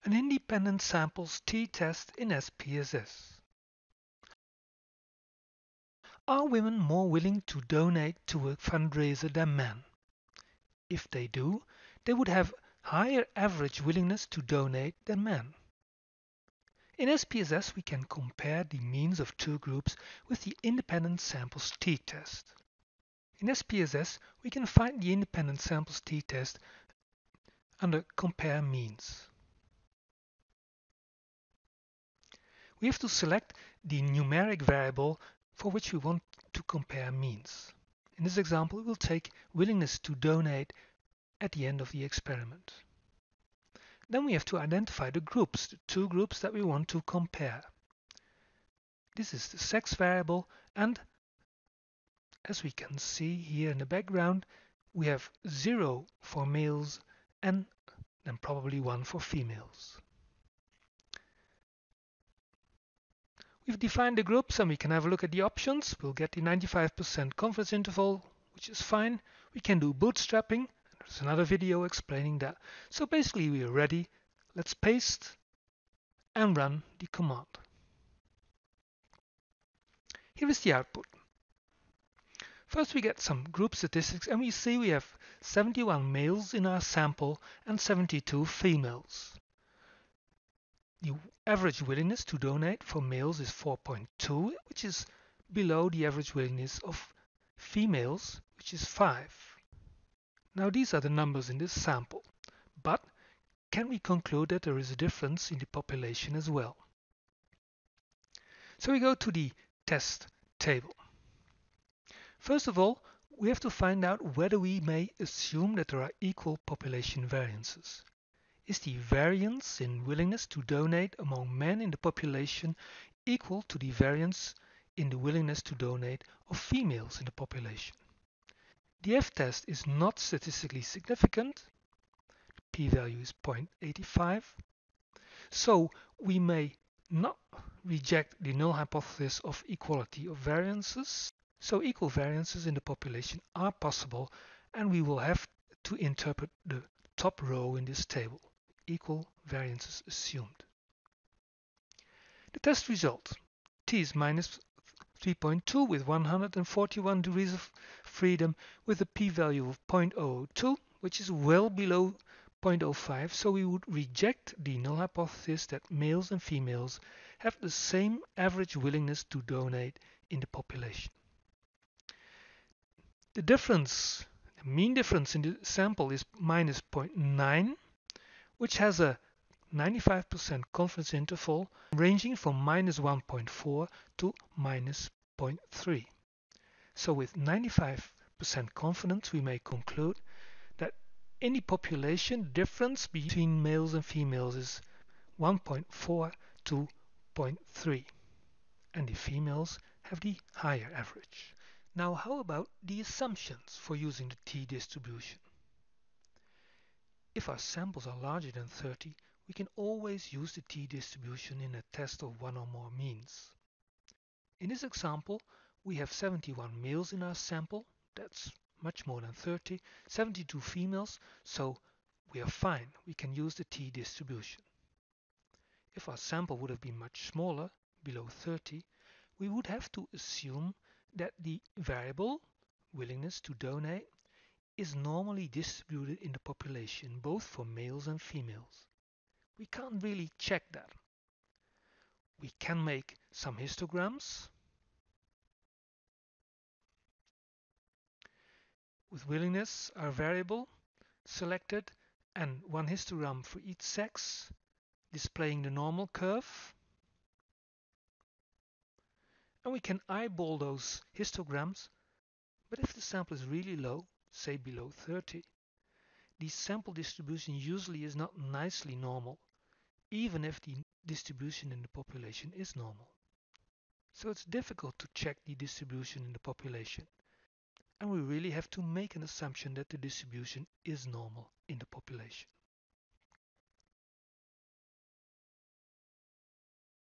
An independent samples t-test in SPSS. Are women more willing to donate to a fundraiser than men? If they do, they would have higher average willingness to donate than men. In SPSS, we can compare the means of two groups with the independent samples t-test. In SPSS, we can find the independent samples t-test under Compare Means. We have to select the numeric variable for which we want to compare means. In this example, we will take willingness to donate at the end of the experiment. Then we have to identify the groups, the two groups that we want to compare. This is the sex variable, and as we can see here in the background, we have 0 for males and then probably 1 for females. We've defined the groups and we can have a look at the options. We'll get the 95% confidence interval, which is fine. We can do bootstrapping. There's another video explaining that. So basically we are ready. Let's paste and run the command. Here is the output. First we get some group statistics and we see we have 71 males in our sample and 72 females. The average willingness to donate for males is 4.2, which is below the average willingness of females, which is 5. Now these are the numbers in this sample, but can we conclude that there is a difference in the population as well? So we go to the test table. First of all, we have to find out whether we may assume that there are equal population variances. Is the variance in willingness to donate among men in the population equal to the variance in the willingness to donate of females in the population? The f-test is not statistically significant. The p-value is 0.85. So we may not reject the null hypothesis of equality of variances. So equal variances in the population are possible, and we will have to interpret the top row in this table. Equal variances assumed. The test result. T is minus 3.2 with 141 degrees of freedom with a p-value of 0.002, which is well below 0.05, so we would reject the null hypothesis that males and females have the same average willingness to donate in the population. The difference, the mean difference in the sample is minus 0.9, which has a 95% confidence interval ranging from minus 1.4 to minus 0.3. So with 95% confidence, we may conclude that in the population, the difference between males and females is 1.4 to 0.3, and the females have the higher average. Now, how about the assumptions for using the t-distribution? If our samples are larger than 30, we can always use the t-distribution in a test of one or more means. In this example, we have 71 males in our sample, that's much more than 30, 72 females, so we are fine, we can use the t-distribution. If our sample would have been much smaller, below 30, we would have to assume that the variable, willingness to donate, is normally distributed in the population, both for males and females. We can't really check that. We can make some histograms with willingness, our variable, selected, and one histogram for each sex, displaying the normal curve. And we can eyeball those histograms, but if the sample is really low, say below 30, the sample distribution usually is not nicely normal, even if the distribution in the population is normal. So it's difficult to check the distribution in the population, and we really have to make an assumption that the distribution is normal in the population.